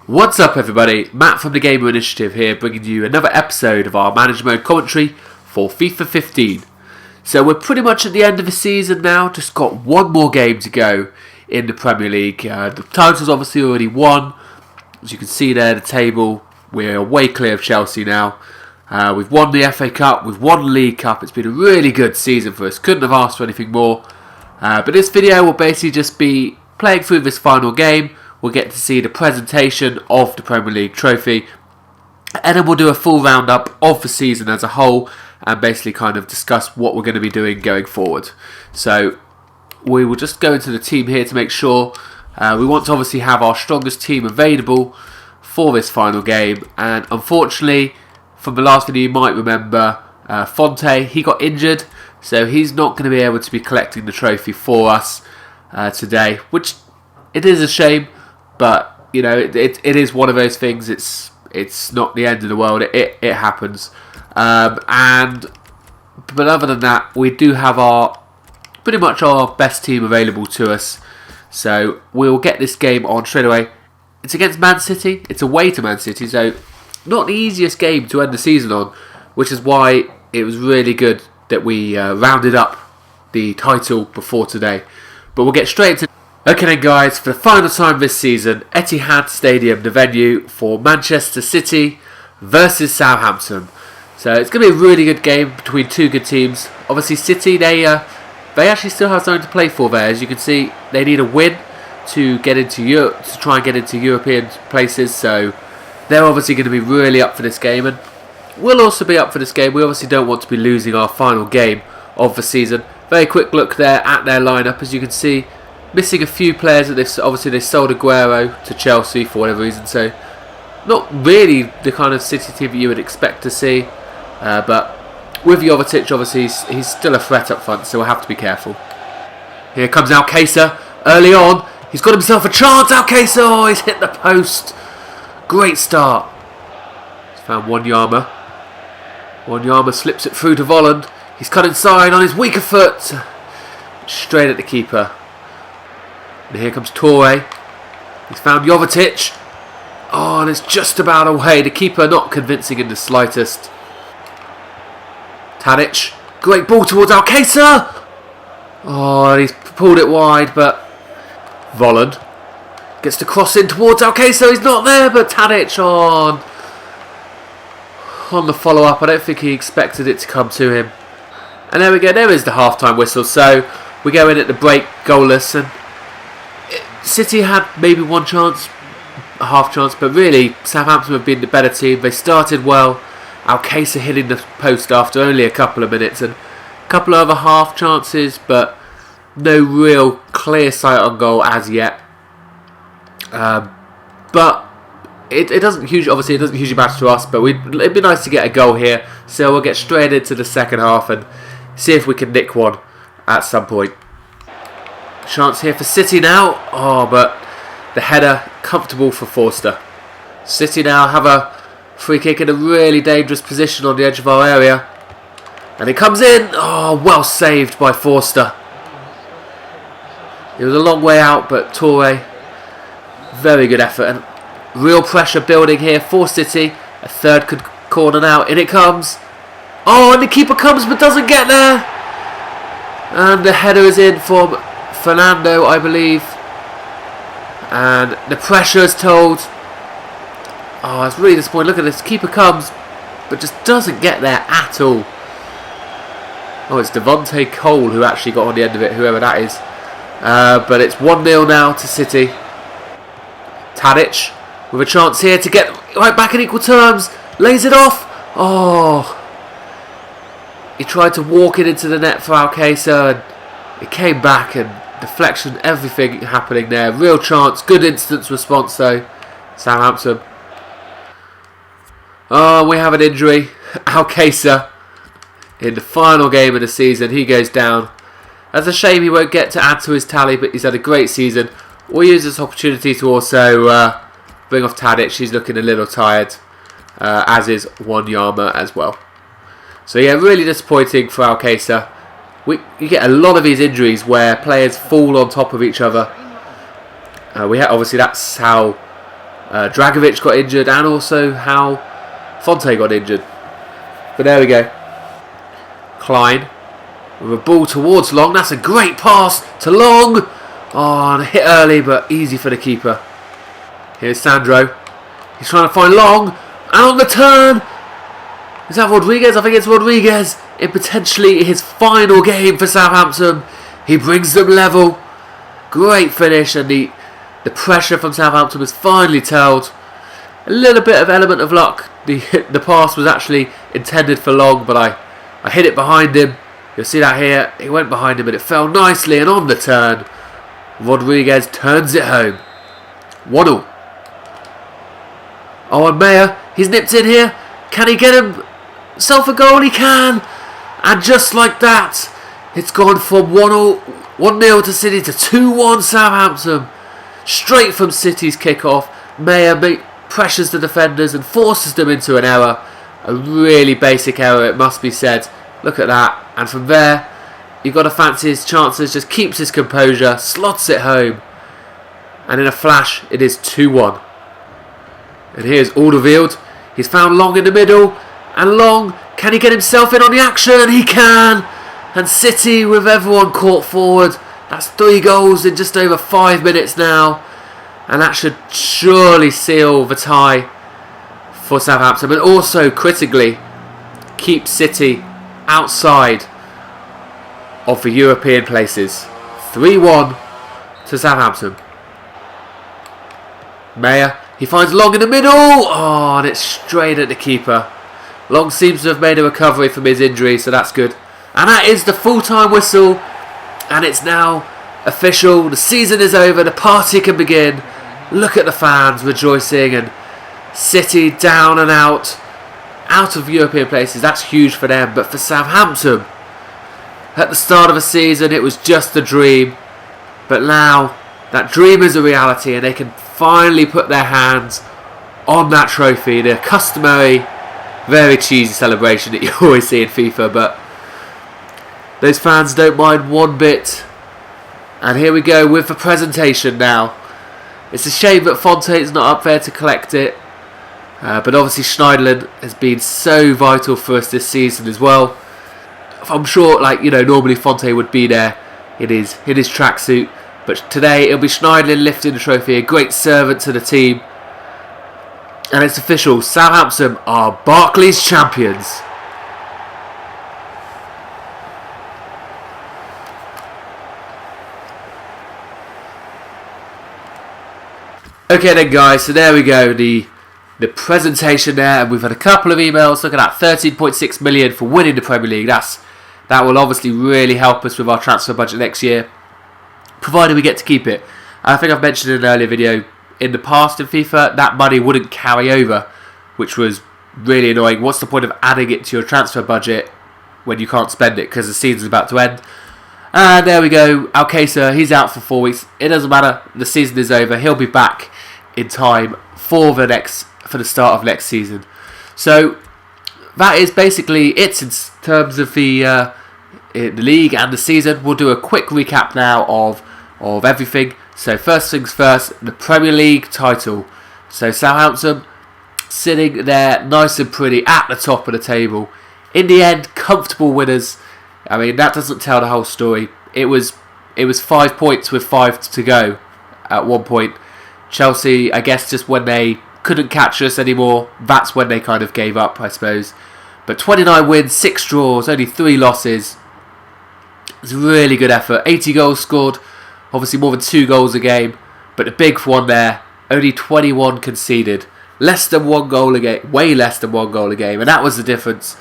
What's up everybody, Matt from the Gamer Initiative here, bringing you another episode of our Manager Mode commentary for FIFA 15. So we're pretty much at the end of the season now, just got one more game to go in the Premier League. The title's obviously already won, as you can see there, the table, we're way clear of Chelsea now. We've won the FA Cup, we've won the League Cup, it's been a really good season for us, couldn't have asked for anything more. But this video will basically just be playing through this final game. We'll get to see the presentation of the Premier League trophy, and then we'll do a full roundup of the season as a whole and basically kind of discuss what we're going to be doing going forward. So we will just go into the team here to make sure. We want to obviously have our strongest team available for this final game, and unfortunately from the last video you might remember Fonte, he got injured, so he's not going to be able to be collecting the trophy for us today, which it is a shame. But you know, it is one of those things. It's not the end of the world. It happens. But other than that, we do have pretty much our best team available to us. So we'll get this game on straight away. It's against Man City. It's away to Man City, so not the easiest game to end the season on, which is why it was really good that we rounded up the title before today. But we'll get straight into. Okay then guys, for the final time this season, Etihad Stadium, the venue for Manchester City versus Southampton. So it's going to be a really good game between two good teams. Obviously City, they actually still have something to play for there. As you can see, they need a win to get into Europe, to try and get into European places. So they're obviously going to be really up for this game, and we'll also be up for this game. We obviously don't want to be losing our final game of the season. Very quick look there at their lineup, as you can see. Missing a few players that they sold Aguero to Chelsea for whatever reason, so not really the kind of City team that you would expect to see. But with Jovetic, obviously he's still a threat up front, so we'll have to be careful. Here comes Alcácer early on. He's got himself a chance. Alcácer, oh, he's hit the post. Great start. He's found Wanyama. Wanyama slips it through to Volland. He's cut inside on his weaker foot, straight at the keeper. And here comes Toure. He's found Jovetic. Oh, and it's just about away. The keeper not convincing in the slightest. Tadic. Great ball towards Alcácer. Oh, and he's pulled it wide, but Volland gets to cross in towards Alcácer. He's not there, but Tadic on the follow-up. I don't think he expected it to come to him. And there we go. There is the half-time whistle. So we go in at the break goalless, and City had maybe one chance, a half chance, but really Southampton have been the better team. They started well. Alcácer hitting the post after only a couple of minutes, and a couple of other half chances, but no real clear sight on goal as yet. But it doesn't hugely matter to us. But it'd be nice to get a goal here. So we'll get straight into the second half and see if we can nick one at some point. Chance here for City now. Oh, but the header comfortable for Forster. City now have a free kick in a really dangerous position on the edge of our area. And it comes in. Oh, well saved by Forster. It was a long way out, but Toure, very good effort. And real pressure building here for City. A third corner now. In it comes. Oh, and the keeper comes but doesn't get there. And the header is in from Fernando, I believe, and the pressure is told. Oh, it's really disappointing. Look at this. Keeper comes, but just doesn't get there at all. Oh, it's Devontae Cole who actually got on the end of it, whoever that is. But it's 1-0 now to City. Tadic with a chance here to get right back in equal terms. Lays it off. Oh, he tried to walk it into the net for Alcácer, and it came back, and deflection, everything happening there. Real chance, good instant response though. Southampton. Oh, we have an injury. Alcácer in the final game of the season, he goes down. That's a shame he won't get to add to his tally, but he's had a great season. We'll use this opportunity to also bring off Tadic. He's looking a little tired, as is Wanyama as well. So yeah, really disappointing for Alcácer. You get a lot of these injuries where players fall on top of each other. Obviously that's how Dragovic got injured, and also how Fonte got injured. But there we go. Klein with a ball towards Long. That's a great pass to Long. Oh, and a hit early, but easy for the keeper. Here's Sandro. He's trying to find Long. And on the turn. Is that Rodriguez? I think it's Rodriguez. In potentially his final game for Southampton. He brings them level. Great finish, and the pressure from Southampton was finally told. A little bit of element of luck. The pass was actually intended for Long, but I hit it behind him. You'll see that here. It went behind him, but it fell nicely, and on the turn, Rodriguez turns it home. 1-0. Oh, and Mayer, he's nipped in here. Can he get himself a goal? He can. And just like that, it's gone from 1-0 to City to 2-1 Southampton. Straight from City's kickoff. Mayer pressures the defenders and forces them into an error. A really basic error, it must be said. Look at that. And from there, you've got to fancy his chances. Just keeps his composure, slots it home. And in a flash, it is 2-1. And here's Alderweireld. He's found Long in the middle. And Long, can he get himself in on the action? He can. And City, with everyone caught forward. That's 3 goals in just over 5 minutes now. And that should surely seal the tie for Southampton. But also, critically, keep City outside of the European places. 3-1 to Southampton. Mayer, he finds Long in the middle. Oh, and it's straight at the keeper. Long seems to have made a recovery from his injury, so that's good. And that is the full-time whistle. And it's now official. The season is over. The party can begin. Look at the fans rejoicing, and City down and out of European places. That's huge for them. But for Southampton, at the start of the season, it was just a dream. But now, that dream is a reality, and they can finally put their hands on that trophy. The customary, very cheesy celebration that you always see in FIFA, but those fans don't mind one bit. And here we go with the presentation now. It's a shame that Fonte is not up there to collect it. But obviously Schneiderlin has been so vital for us this season as well. I'm sure, normally Fonte would be there in his tracksuit. But today it'll be Schneiderlin lifting the trophy. A great servant to the team. And it's official. Southampton are Barclays champions. Okay then guys, so there we go, the presentation there, and we've had a couple of emails. Look at that, 13.6 million for winning the Premier League. That will obviously really help us with our transfer budget next year, provided we get to keep it. I think I've mentioned in an earlier video, in the past in FIFA, that money wouldn't carry over, which was really annoying. What's the point of adding it to your transfer budget when you can't spend it because the season's about to end? And there we go, Alcácer, he's out for 4 weeks. It doesn't matter, the season is over. He'll be back in time for the start of next season. So that is basically it in terms of the league and the season. We'll do a quick recap now of everything. So first things first, the Premier League title. So Southampton sitting there nice and pretty at the top of the table. In the end, comfortable winners. I mean, that doesn't tell the whole story. It was 5 points with 5 to go at one point. Chelsea, I guess, just when they couldn't catch us anymore, that's when they kind of gave up, I suppose. But 29 wins, 6 draws, only 3 losses. It's a really good effort. 80 goals scored, obviously more than 2 goals a game. But the big one there, only 21 conceded. Less than 1 goal a game, way less than 1 goal a game. And that was the difference.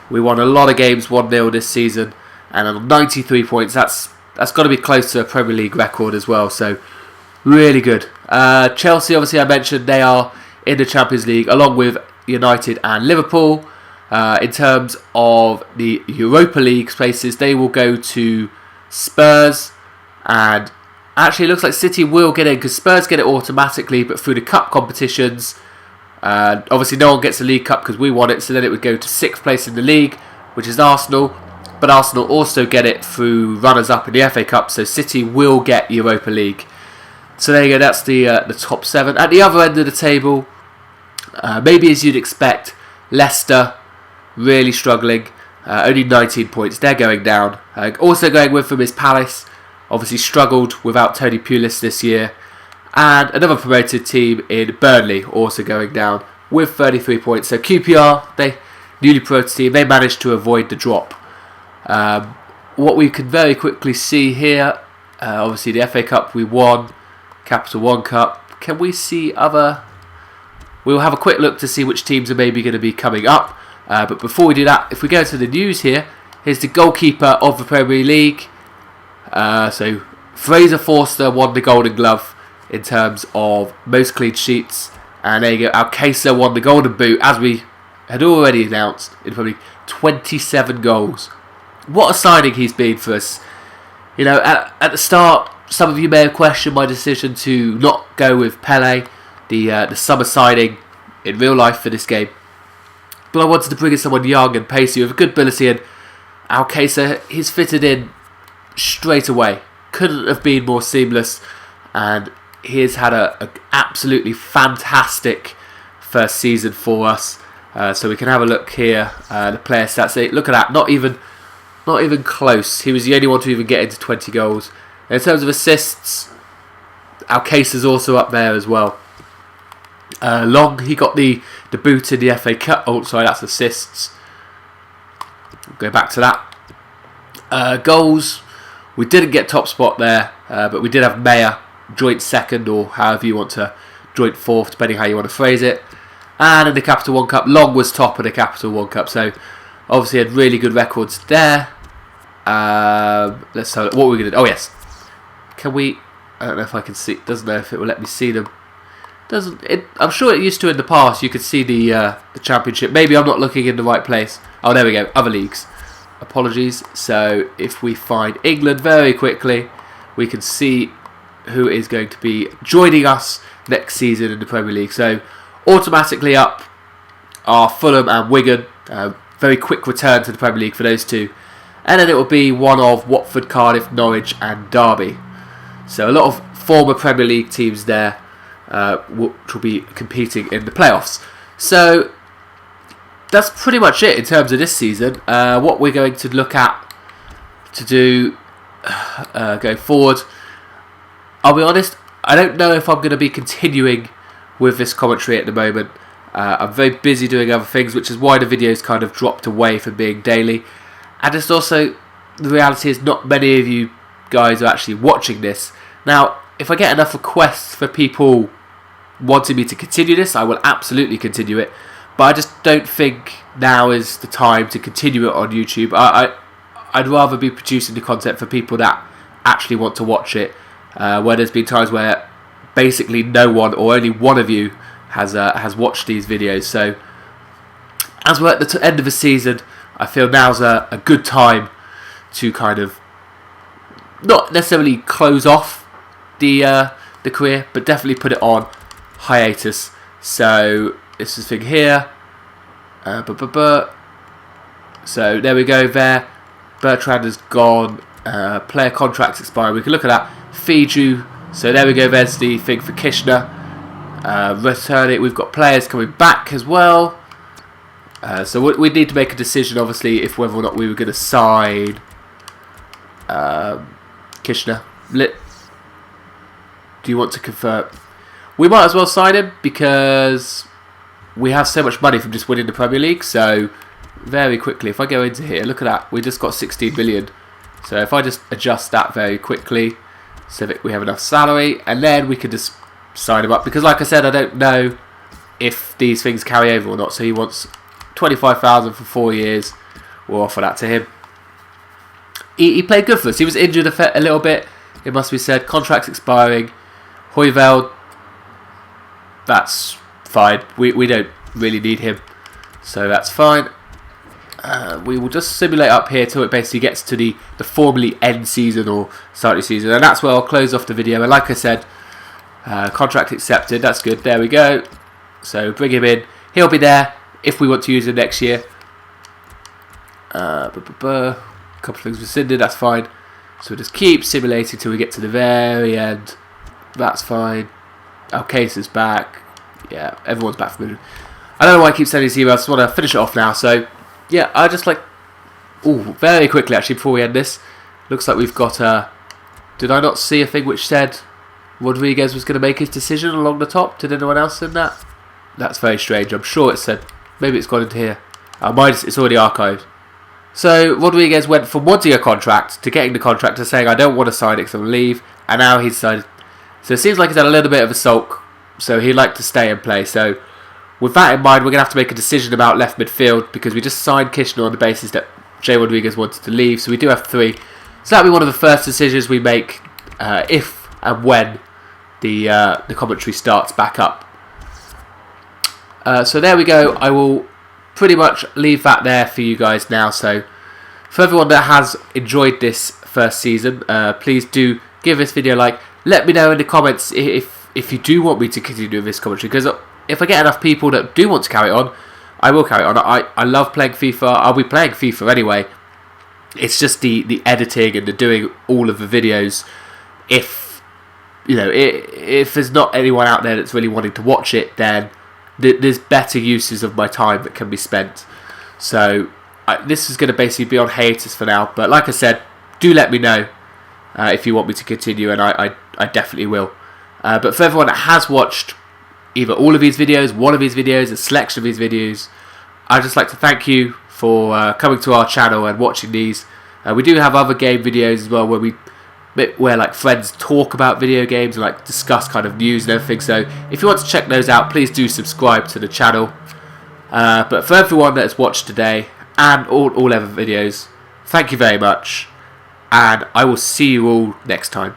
We won a lot of games 1-0 this season. And on 93 points, that's got to be close to a Premier League record as well. So, really good. Chelsea, obviously I mentioned, they are in the Champions League along with United and Liverpool. In terms of the Europa League places, they will go to Spurs, and actually it looks like City will get in because Spurs get it automatically, but through the cup competitions, obviously no one gets the League Cup because we won it, so then it would go to 6th place in the league, which is Arsenal, but Arsenal also get it through runners-up in the FA Cup, so City will get Europa League. So there you go, that's the top 7. At the other end of the table, maybe as you'd expect, Leicester really struggling. Only 19 points, they're going down. Also going with them is Palace, obviously struggled without Tony Pulis this year. And another promoted team in Burnley, also going down with 33 points. So QPR, they newly promoted team, they managed to avoid the drop. What we can very quickly see here, obviously the FA Cup we won, Capital One Cup. Can we see other? We'll have a quick look to see which teams are maybe going to be coming up. But before we do that, if we go to the news here, here's the goalkeeper of the Premier League. So Fraser Forster won the Golden Glove in terms of most clean sheets. And there you go, Alcácer won the Golden Boot, as we had already announced, in probably 27 goals. What a signing he's been for us. You know, at the start, some of you may have questioned my decision to not go with Pele, the summer signing in real life for this game. But I wanted to bring in someone young and pacey with a good ability, and Alcácer, he's fitted in straight away. Couldn't have been more seamless, and he has had an absolutely fantastic first season for us. So we can have a look here. The player stats. Look at that. Not even close. He was the only one to even get into 20 goals. And in terms of assists, Alcácer's also up there as well. Long, he got the boot in the FA Cup. Oh, sorry, that's assists. We'll go back to that. Goals, we didn't get top spot there, but we did have Mayer joint second, or however you want to, joint fourth, depending how you want to phrase it. And in the Capital One Cup, Long was top of the Capital One Cup, so obviously had really good records there. Let's have what we're going to do. Oh yes, can we? I don't know if I can see. Doesn't know if it will let me see them. Doesn't it? I'm sure it used to in the past. You could see the Championship. Maybe I'm not looking in the right place. Oh, there we go. Other leagues. Apologies. So if we find England very quickly, we can see who is going to be joining us next season in the Premier League. So automatically up are Fulham and Wigan. Very quick return to the Premier League for those two. And then it will be one of Watford, Cardiff, Norwich and Derby. So a lot of former Premier League teams there, which will be competing in the playoffs. So that's pretty much it in terms of this season. What we're going to look at to do going forward, I'll be honest, I don't know if I'm going to be continuing with this commentary at the moment. I'm very busy doing other things, which is why the videos kind of dropped away from being daily. And it's also, the reality is not many of you guys are actually watching this. Now, if I get enough requests for people wanting me to continue this, I will absolutely continue it. But I just don't think now is the time to continue it on YouTube. I'd rather be producing the content for people that actually want to watch it. Where there's been times where basically no one or only one of you has watched these videos. So as we're at the end of the season, I feel now's a good time to kind of not necessarily close off the career, but definitely put it on hiatus. So this is the thing here. So there we go there. Bertrand has gone. Player contracts expiring. We can look at that. Fiju. So there we go. There's the thing for Kishner. Return it. We've got players coming back as well. So we need to make a decision, obviously, if whether or not we were going to sign Kishner. Do you want to confirm? We might as well sign him because we have so much money from just winning the Premier League. So very quickly, if I go into here, look at that. We just got 16 million. So if I just adjust that very quickly so that we have enough salary, and then we can just sign him up. Because like I said, I don't know if these things carry over or not. So he wants 25,000 for 4 years. We'll offer that to him. He played good for us. He was injured a little bit, it must be said. Contract's expiring. Højveld, that's fine. We don't really need him, so that's fine. We will just simulate up here till it basically gets to the formally end season or start the season, and that's where I'll close off the video. And like I said, contract accepted. That's good. There we go. So bring him in. He'll be there if we want to use him next year. A couple of things rescinded. That's fine. So we'll just keep simulating till we get to the very end. That's fine. Our case is back. Yeah, everyone's back from England. I don't know why I keep sending these emails. I just want to finish it off now. So, yeah, I just like... Ooh, very quickly, actually, before we end this. Looks like we've got... did I not see a thing which said Rodriguez was going to make his decision along the top? Did anyone else send that? That's very strange. I'm sure it said... Maybe it's gone into here. It's already archived. So, Rodriguez went from wanting a contract to getting the contract to saying, I don't want to sign it because I'm going to leave. And now he's decided... So, it seems like he's had a little bit of a sulk. So, he'd like to stay and play. So, with that in mind, we're going to have to make a decision about left midfield because we just signed Kitchener on the basis that Jay Rodriguez wanted to leave. So, we do have 3. So, that'll be one of the first decisions we make if and when the commentary starts back up. So there we go. I will pretty much leave that there for you guys now. So for everyone that has enjoyed this first season, please do give this video a like. Let me know in the comments if you do want me to continue with this commentary, because if I get enough people that do want to carry on, I will carry on. I love playing FIFA. I'll be playing FIFA anyway. It's just the editing and the doing all of the videos. If there's not anyone out there that's really wanting to watch it, then there's better uses of my time that can be spent. So this is going to basically be on hiatus for now. But like I said, do let me know if you want me to continue, and I definitely will. But for everyone that has watched either all of these videos, one of these videos, a selection of these videos, I'd just like to thank you for coming to our channel and watching these. We do have other game videos as well where like friends talk about video games and like discuss kind of news and everything. So if you want to check those out, please do subscribe to the channel. But for everyone that has watched today and all other videos, thank you very much, and I will see you all next time.